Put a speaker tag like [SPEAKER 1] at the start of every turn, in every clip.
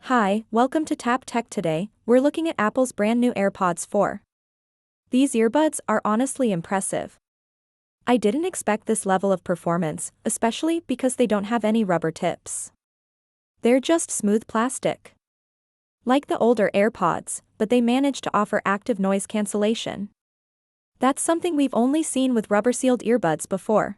[SPEAKER 1] Hi, welcome to Tap Tech today. We're looking at Apple's brand new AirPods 4. These earbuds are honestly impressive. I didn't expect this level of performance, especially because they don't have any rubber tips. They're just smooth plastic. Like the older AirPods, but they manage to offer active noise cancellation. That's something we've only seen with rubber-sealed earbuds before.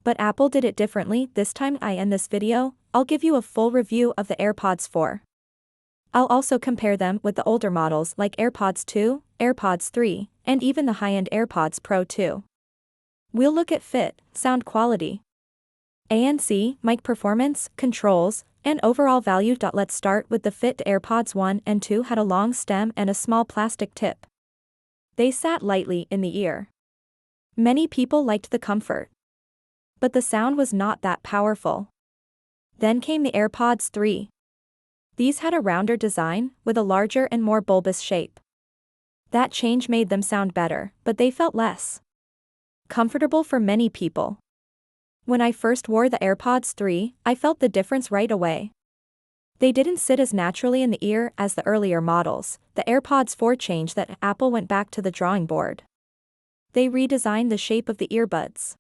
[SPEAKER 1] But Apple did it differently. This time in this video, I'll give you a full review of the AirPods 4. I'll also compare them with the older models like AirPods 2, AirPods 3, and even the high-end AirPods Pro 2. We'll look at fit, sound quality, ANC, mic performance, controls, and overall value. Let's start with the fit. AirPods 1 and 2 had a long stem and a small plastic tip. They sat lightly in the ear. Many people liked the comfort, but the sound was not that powerful. Then came the AirPods 3. These had a rounder design, with a larger and more bulbous shape. That change made them sound better, but they felt less comfortable for many people. When I first wore the AirPods 3, I felt the difference right away. They didn't sit as naturally in the ear as the earlier models. The AirPods 4 changed that. Apple went back to the drawing board. They redesigned the shape of the earbuds.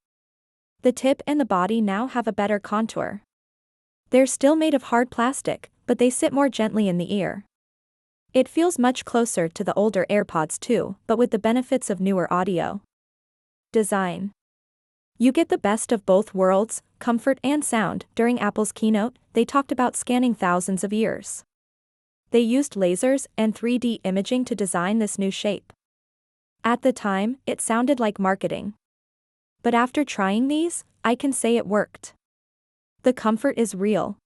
[SPEAKER 1] The tip and the body now have a better contour. They're still made of hard plastic, but they sit more gently in the ear. It feels much closer to the older AirPods 2, but with the benefits of newer audio design. You get the best of both worlds, comfort and sound. During Apple's keynote, they talked about scanning thousands of ears. They used lasers and 3D imaging to design this new shape. At the time, it sounded like marketing. But after trying these, I can say it worked. The comfort is real.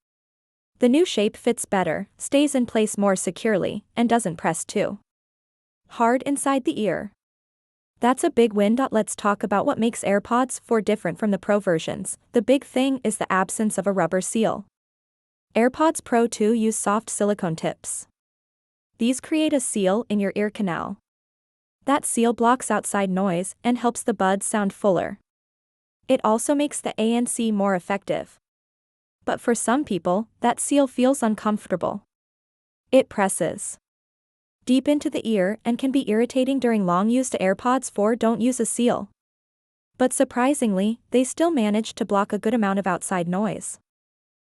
[SPEAKER 1] The new shape fits better, stays in place more securely, and doesn't press too hard inside the ear. That's a big win. Let's talk about what makes AirPods 4 different from the Pro versions. The big thing is the absence of a rubber seal. AirPods Pro 2 use soft silicone tips. These create a seal in your ear canal. That seal blocks outside noise and helps the buds sound fuller. It also makes the ANC more effective. But for some people, that seal feels uncomfortable. It presses deep into the ear and can be irritating during long use. The AirPods 4 don't use a seal. But surprisingly, they still manage to block a good amount of outside noise.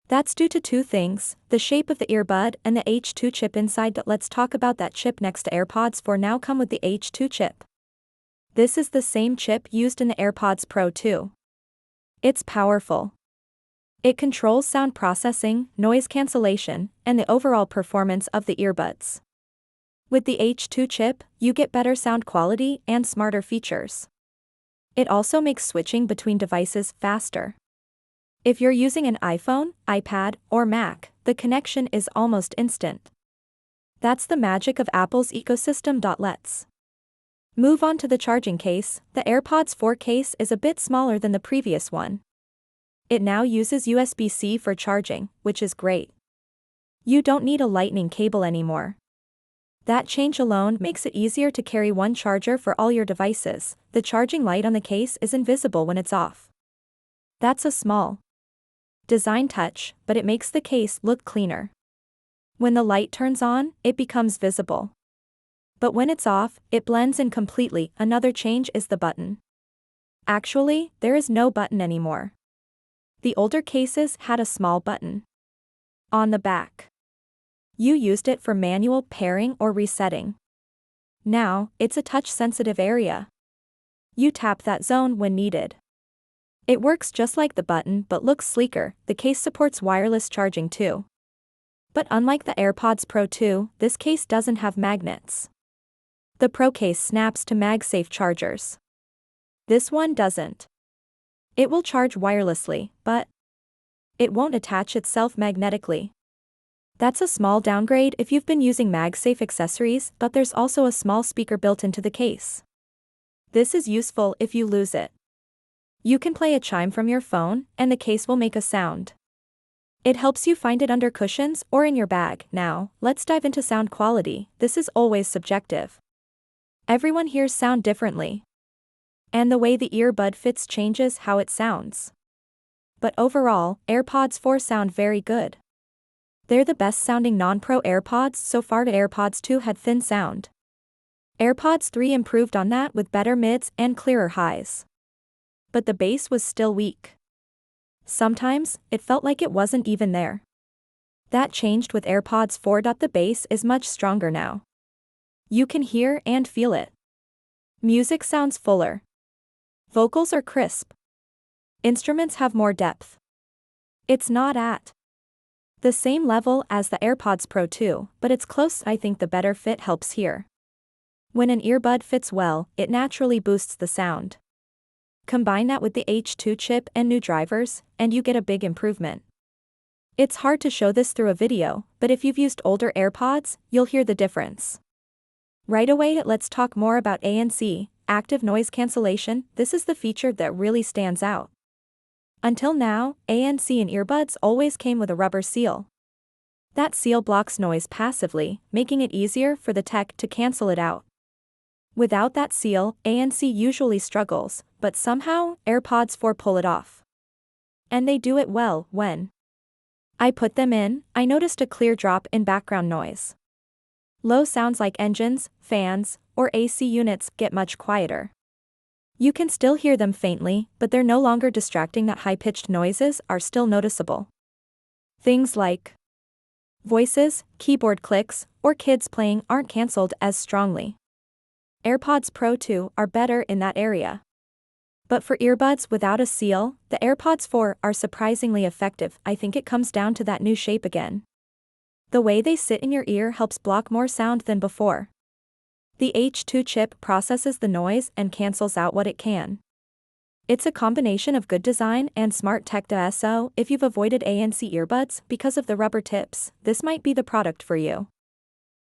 [SPEAKER 1] That's due to two things: the shape of the earbud and the H2 chip inside. Let's talk about that chip next. To AirPods 4 now come with the H2 chip. This is the same chip used in the AirPods Pro 2. It's powerful. It controls sound processing, noise cancellation, and the overall performance of the earbuds. With the H2 chip, you get better sound quality and smarter features. It also makes switching between devices faster. If you're using an iPhone, iPad, or Mac, the connection is almost instant. That's the magic of Apple's ecosystem. Let's move on to the charging case. The AirPods 4 case is a bit smaller than the previous one. It now uses USB-C for charging, which is great. You don't need a lightning cable anymore. That change alone makes it easier to carry one charger for all your devices. The charging light on the case is invisible when it's off. That's a small design touch, but it makes the case look cleaner. When the light turns on, it becomes visible. But when it's off, it blends in completely. Another change is the button. Actually, there is no button anymore. The older cases had a small button on the back. You used it for manual pairing or resetting. Now, it's a touch-sensitive area. You tap that zone when needed. It works just like the button but looks sleeker. The case supports wireless charging too. But unlike the AirPods Pro 2, this case doesn't have magnets. The Pro case snaps to MagSafe chargers. This one doesn't. It will charge wirelessly, but it won't attach itself magnetically. That's a small downgrade if you've been using MagSafe accessories, but there's also a small speaker built into the case. This is useful if you lose it. You can play a chime from your phone, and the case will make a sound. It helps you find it under cushions or in your bag. Now, let's dive into sound quality. This is always subjective. Everyone hears sound differently. And the way the earbud fits changes how it sounds. But overall, AirPods 4 sound very good. They're the best sounding non-pro AirPods so far. The AirPods 2 had thin sound. AirPods 3 improved on that with better mids and clearer highs. But the bass was still weak. Sometimes, it felt like it wasn't even there. That changed with AirPods 4. The bass is much stronger now. You can hear and feel it. Music sounds fuller. Vocals are crisp. Instruments have more depth. It's not at the same level as the AirPods Pro 2, but it's close. I think the better fit helps here. When an earbud fits well, it naturally boosts the sound. Combine that with the H2 chip and new drivers, and you get a big improvement. It's hard to show this through a video, but if you've used older AirPods, you'll hear the difference. Right away, let's talk more about ANC, active noise cancellation. This is the feature that really stands out. Until now, ANC in earbuds always came with a rubber seal. That seal blocks noise passively, making it easier for the tech to cancel it out. Without that seal, ANC usually struggles, but somehow, AirPods 4 pull it off. And they do it well. When I put them in, I noticed a clear drop in background noise. Low sounds like engines, fans, or AC units get much quieter. You can still hear them faintly, but they're no longer distracting. That high-pitched noises are still noticeable. Things like voices, keyboard clicks, or kids playing aren't cancelled as strongly. AirPods Pro 2 are better in that area. But for earbuds without a seal, the AirPods 4 are surprisingly effective. I think it comes down to that new shape again. The way they sit in your ear helps block more sound than before. The H2 chip processes the noise and cancels out what it can. It's a combination of good design and smart tech. So, if you've avoided ANC earbuds because of the rubber tips, this might be the product for you.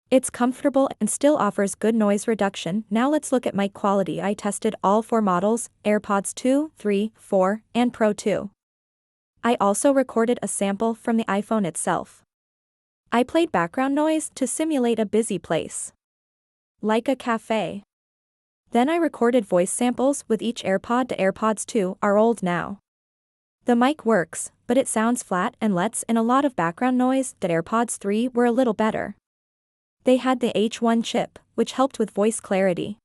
[SPEAKER 1] It's comfortable and still offers good noise reduction. Now let's look at mic quality. I tested all 4 models, AirPods 2, 3, 4, and Pro 2. I also recorded a sample from the iPhone itself. I played background noise to simulate a busy place, like a cafe. Then I recorded voice samples with each AirPod. The AirPods 2 are old now. The mic works, but it sounds flat and lets in a lot of background noise. The AirPods 3 were a little better. They had the H1 chip, which helped with voice clarity.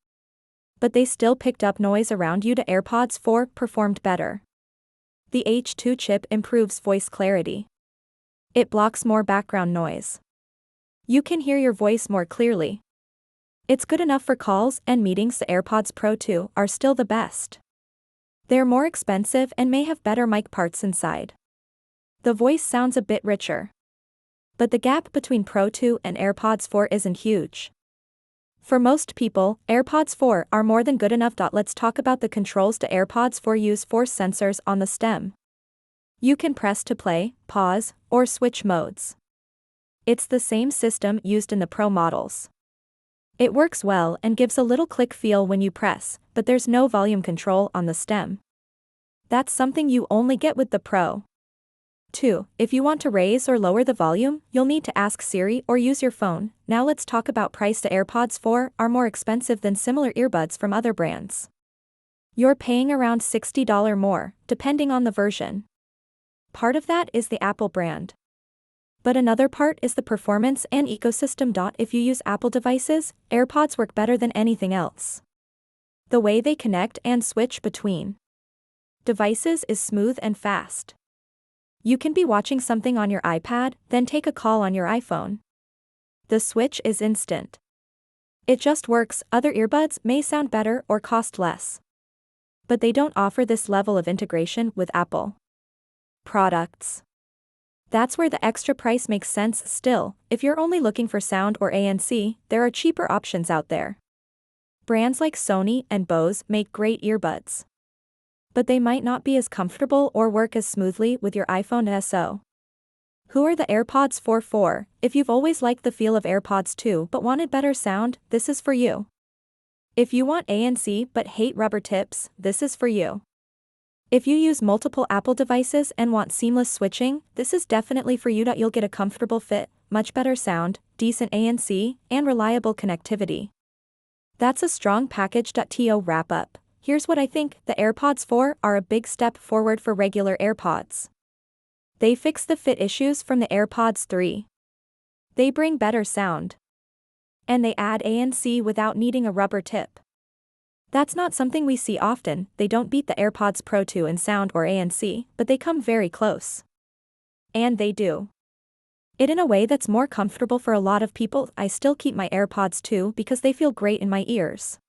[SPEAKER 1] But they still picked up noise around you. The AirPods 4 performed better. The H2 chip improves voice clarity. It blocks more background noise. You can hear your voice more clearly. It's good enough for calls and meetings. The AirPods Pro 2 are still the best. They're more expensive and may have better mic parts inside. The voice sounds a bit richer. But the gap between Pro 2 and AirPods 4 isn't huge. For most people, AirPods 4 are more than good enough. Let's talk about the controls. The AirPods 4 use force sensors on the stem. You can press to play, pause, or switch modes. It's the same system used in the Pro models. It works well and gives a little click feel when you press, but there's no volume control on the stem. That's something you only get with the Pro 2. If you want to raise or lower the volume, you'll need to ask Siri or use your phone. Now let's talk about price. The AirPods 4 are more expensive than similar earbuds from other brands. You're paying around $60 more, depending on the version. Part of that is the Apple brand. But another part is the performance and ecosystem. If you use Apple devices, AirPods work better than anything else. The way they connect and switch between devices is smooth and fast. You can be watching something on your iPad, then take a call on your iPhone. The switch is instant. It just works. Other earbuds may sound better or cost less, but they don't offer this level of integration with Apple products. That's where the extra price makes sense. Still, if you're only looking for sound or ANC, there are cheaper options out there. Brands like Sony and Bose make great earbuds, but they might not be as comfortable or work as smoothly with your iPhone. So, who are the AirPods 4 for? If you've always liked the feel of AirPods 2 but wanted better sound, this is for you. If you want ANC but hate rubber tips, this is for you. If you use multiple Apple devices and want seamless switching, this is definitely for you. You'll get a comfortable fit, much better sound, decent ANC, and reliable connectivity. That's a strong package. To wrap up, here's what I think. The AirPods 4 are a big step forward for regular AirPods. They fix the fit issues from the AirPods 3. They bring better sound. And they add ANC without needing a rubber tip. That's not something we see often. They don't beat the AirPods Pro 2 in sound or ANC, but they come very close. And they do it in a way that's more comfortable for a lot of people. I still keep my AirPods 2 because they feel great in my ears.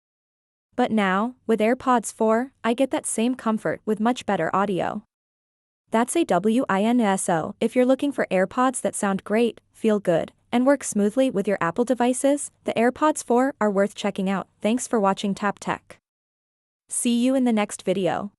[SPEAKER 1] But now, with AirPods 4, I get that same comfort with much better audio. That's a WINSO. If you're looking for AirPods that sound great, feel good, and work smoothly with your Apple devices, the AirPods 4 are worth checking out. Thanks for watching Tap Tech. See you in the next video.